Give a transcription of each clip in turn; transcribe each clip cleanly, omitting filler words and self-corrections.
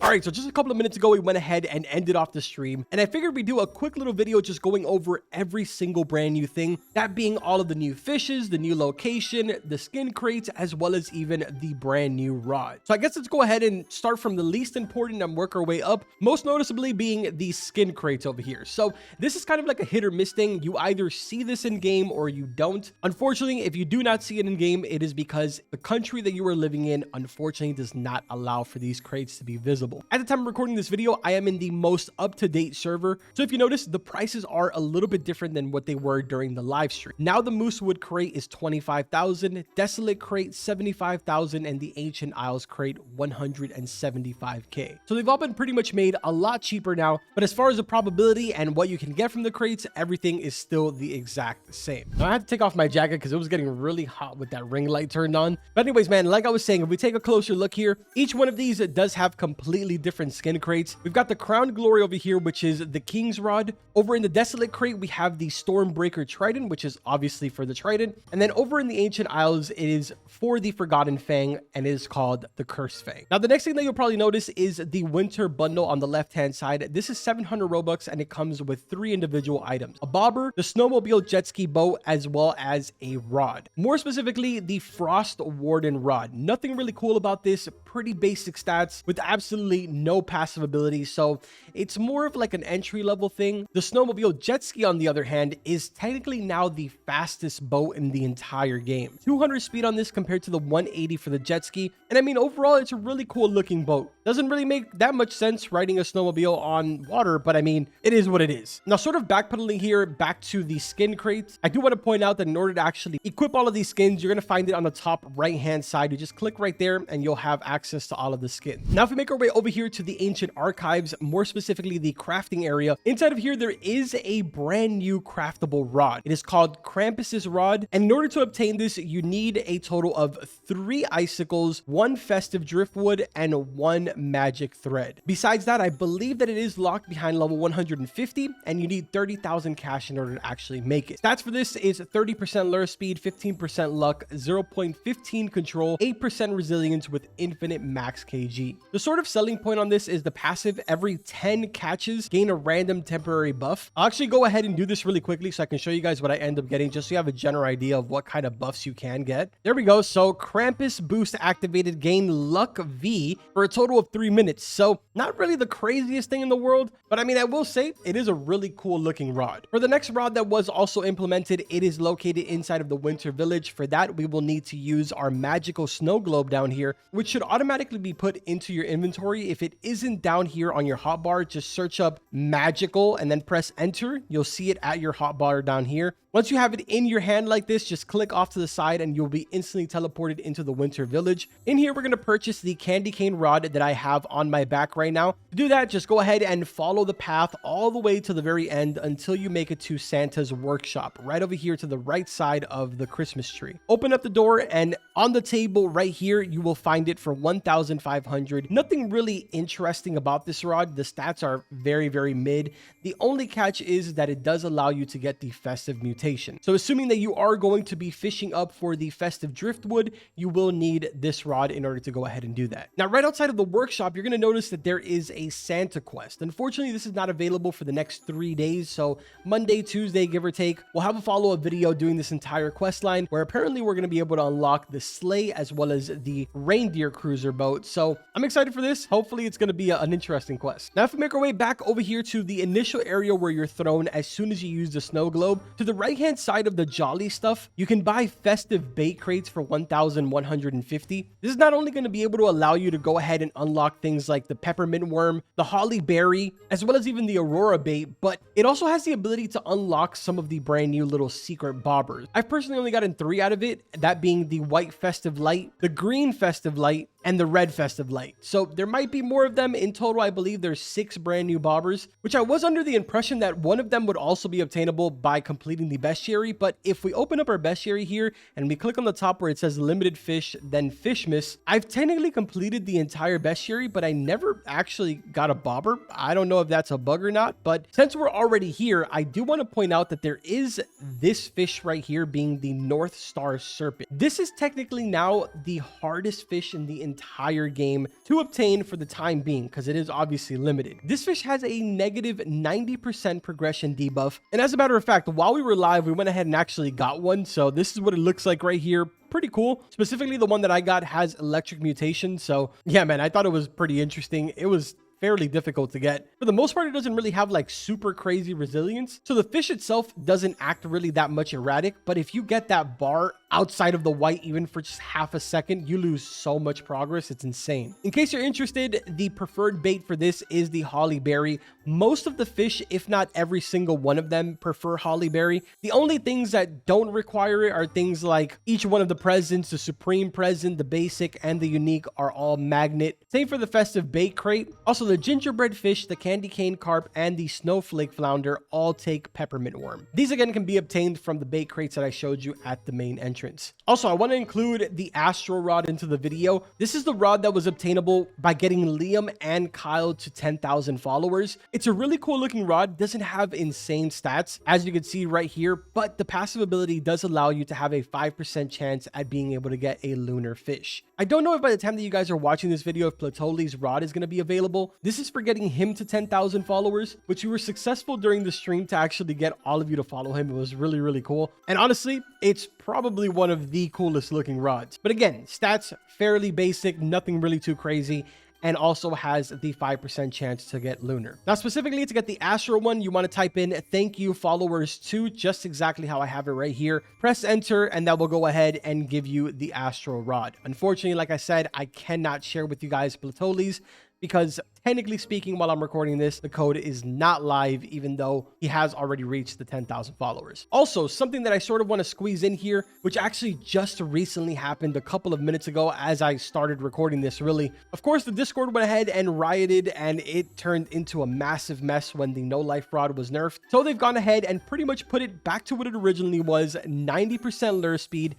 All right, so just a couple of minutes ago, we went ahead and ended off the stream, and I figured we'd do a quick little video just going over every single brand new thing, that being all of the new fishes, the new location, the skin crates, as well as even the brand new rod. So I guess let's go ahead and start from the least important and work our way up, most noticeably being the skin crates over here. So this is kind of like a hit or miss thing. You either see this in game or you don't. Unfortunately, if you do not see it in game, it is because the country that you are living in, unfortunately, does not allow for these crates to be visible. At the time of recording this video, I am in the most up-to-date server. So if you notice, the prices are a little bit different than what they were during the live stream. Now the Moosewood crate is 25,000, Desolate crate 75,000, and the Ancient Isles crate 175k. So they've all been pretty much made a lot cheaper now, but as far as the probability and what you can get from the crates, everything is still the exact same. Now I had to take off my jacket because it was getting really hot with that ring light turned on. But anyways, man, like I was saying, if we take a closer look here, each one of these does have completely different skin crates. We've got the Crown Glory over here, which is the King's Rod. Over in the Desolate crate, we have the Stormbreaker Trident, which is obviously for the Trident. And then over in the Ancient Isles, it is for the Forgotten Fang and it is called the Cursed Fang. Now, the next thing that you'll probably notice is the Winter Bundle on the left-hand side. This is 700 Robux and it comes with 3 individual items: a bobber, the snowmobile jet ski boat, as well as a rod. More specifically, the Frost Warden rod. Nothing really cool about this. Pretty basic stats with absolutely no passive ability, so it's more of like an entry level thing. The snowmobile jet ski, on the other hand, is technically now the fastest boat in the entire game. 200 speed on this compared to the 180 for the jet ski, and I mean, overall, it's a really cool looking boat. Doesn't really make that much sense riding a snowmobile on water, but I mean, it is what it is. Now, sort of backpedaling here back to the skin crates, I do want to point out that in order to actually equip all of these skins, you're going to find it on the top right hand side. You just click right there and you'll have access to all of the skins. Now, if we make our way over here to the Ancient Archives, more specifically the crafting area, inside of here there is a brand new craftable rod. It is called Krampus's Rod, and in order to obtain this, you need a total of 3 icicles, 1 festive driftwood, and 1 magic thread. Besides that, I believe that it is locked behind level 150, and you need 30,000 cash in order to actually make it. Stats for this is 30% lure speed, 15% luck, 0.15 control, 8% resilience with infinite max kg. The sort of selling point on this is the passive. Every 10 catches, gain a random temporary buff. I'll actually go ahead and do this really quickly so I can show you guys what I end up getting, just so you have a general idea of what kind of buffs you can get. There we go. So Krampus boost activated, gain luck V for a total of 3 minutes. So not really the craziest thing in the world, but I mean, I will say it is a really cool looking rod. For the next rod that was also implemented, it is located inside of the Winter Village. For that, we will need to use our magical snow globe down here, which should automatically be put into your inventory. If it isn't down here on your hotbar, just search up magical and then press enter. You'll see it at your hotbar down here. Once you have it in your hand like this, just click off to the side and you'll be instantly teleported into the Winter Village. In here, we're going to purchase the candy cane rod that I have on my back right now. To do that, just go ahead and follow the path all the way to the very end until you make it to Santa's workshop, right over here to the right side of the Christmas tree. Open up the door and on the table right here, you will find it for 1,500. Nothing really interesting about this rod. The stats are very, very mid. The only catch is that it does allow you to get the festive mutation. So assuming that you are going to be fishing up for the festive driftwood, you will need this rod in order to go ahead and do that. Now, right outside of the workshop, you're going to notice that there is a Santa quest. Unfortunately, this is not available for the next 3 days. So Monday, Tuesday, give or take, we'll have a follow-up video doing this entire quest line where apparently we're going to be able to unlock the sleigh as well as the reindeer cruiser boat. So I'm excited for this. Hopefully it's going to be an interesting quest. Now, if we make our way back over here to the initial area where you're thrown as soon as you use the snow globe, to the right-hand side of the jolly stuff, you can buy festive bait crates for 1,150. This is not only going to be able to allow you to go ahead and unlock things like the peppermint worm, the holly berry, as well as even the aurora bait, but it also has the ability to unlock some of the brand new little secret bobbers. I've personally only gotten 3 out of it, that being the white festive light, the green festive light, and the red festive light. So there might be more of them. In total, I believe there's 6 brand new bobbers, which I was under the impression that one of them would also be obtainable by completing the bestiary. But if we open up our bestiary here and we click on the top where it says limited fish, then FISCHMAS, I've technically completed the entire bestiary, but I never actually got a bobber. I don't know if that's a bug or not, but since we're already here, I do want to point out that there is this fish right here being the North Star Serpent. This is technically now the hardest fish in the entire game to obtain for the time being, because it is obviously limited. This fish has a negative 90% progression debuff. And as a matter of fact, while we were live, we went ahead and actually got one. So this is what it looks like right here. Pretty cool. Specifically, the one that I got has electric mutation. So yeah, man, I thought it was pretty interesting. It was fairly difficult to get. For the most part, it doesn't really have like super crazy resilience. So the fish itself doesn't act really that much erratic, but if you get that bar outside of the white even for just half a second, you lose so much progress. It's insane. In case you're interested, the preferred bait for this is the holly berry. Most of the fish, if not every single one of them, prefer holly berry. The only things that don't require it are things like each one of the presents, the supreme present, the basic, and the unique are all magnet. Same for the festive bait crate. Also, the gingerbread fish, the candy cane carp, and the snowflake flounder all take peppermint worm. These again can be obtained from the bait crates that I showed you at the main entrance. Also, I want to include the astro rod into the video. This is the rod that was obtainable by getting Liam and Kyle to 10,000 followers. It's a really cool looking rod. Doesn't have insane stats, as you can see right here, but the passive ability does allow you to have a 5% chance at being able to get a lunar fish. I don't know if by the time that you guys are watching this video, if Platoli's rod is going to be available. This is for getting him to 10,000 followers, which we were successful during the stream to actually get all of you to follow him. It was really, really cool. And honestly, it's probably one of the coolest looking rods. But again, stats fairly basic, nothing really too crazy, and also has the 5% chance to get lunar. Now, specifically to get the astro one, you want to type in "thank you followers 2," just exactly how I have it right here. Press enter, and that will go ahead and give you the astro rod. Unfortunately, like I said, I cannot share with you guys Platoli's, because technically speaking, while I'm recording this, the code is not live, even though he has already reached the 10,000 followers. Also, something that I sort of want to squeeze in here, which actually just recently happened a couple of minutes ago as I started recording this, really. Of course, the Discord went ahead and rioted, and it turned into a massive mess when the no life rod was nerfed. So they've gone ahead and pretty much put it back to what it originally was, 90% lure speed.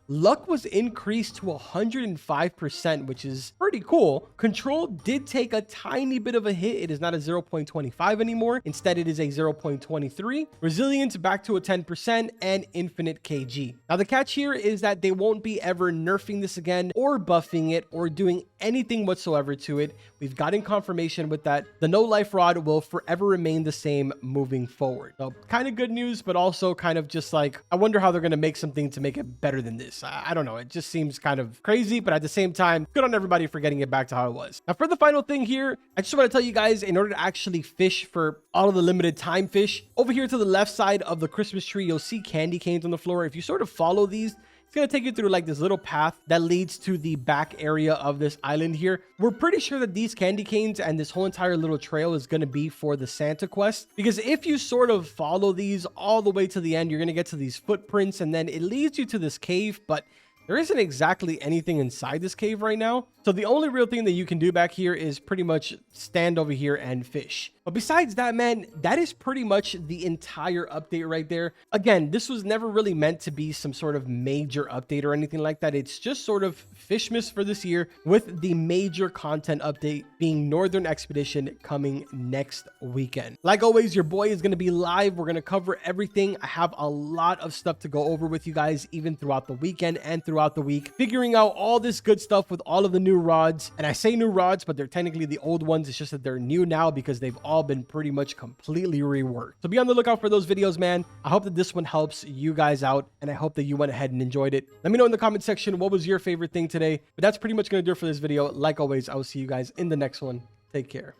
Luck was increased to 105%, which is pretty cool. Control did take a tiny bit of a hit. It is not a 0.25 anymore. Instead, it is a 0.23. Resilience back to a 10%, and infinite KG. Now, the catch here is that they won't be ever nerfing this again or buffing it or doing anything whatsoever to it. We've gotten confirmation with that. The no life rod will forever remain the same moving forward. So kind of good news, but also kind of just like, I wonder how they're going to make something to make it better than this. I don't know. It just seems kind of crazy, but at the same time, good on everybody for getting it back to how it was. Now, for the final thing here, I just want to tell you guys, in order to actually fish for all of the limited time fish, over here to the left side of the Christmas tree, you'll see candy canes on the floor. If you sort of follow these, it's going to take you through like this little path that leads to the back area of this island here. We're pretty sure that these candy canes and this whole entire little trail is going to be for the Santa quest, because if you sort of follow these all the way to the end, you're going to get to these footprints, and then it leads you to this cave, but there isn't exactly anything inside this cave right now. So the only real thing that you can do back here is pretty much stand over here and fish. But besides that, man, that is pretty much the entire update right there. Again, this was never really meant to be some sort of major update or anything like that. It's just sort of FISCHMAS for this year, with the major content update being Northern Expedition coming next weekend. Like always, your boy is going to be live. We're going to cover everything. I have a lot of stuff to go over with you guys, even throughout the weekend and throughout the week, figuring out all this good stuff with all of the new rods. And I say new rods, but they're technically the old ones. It's just that they're new now because they've all been pretty much completely reworked. So be on the lookout for those videos, man. I hope that this one helps you guys out, and I hope that you went ahead and enjoyed it. Let me know in the comment section what was your favorite thing today. But that's pretty much going to do it for this video. Like always, I will see you guys in the next one. Take care.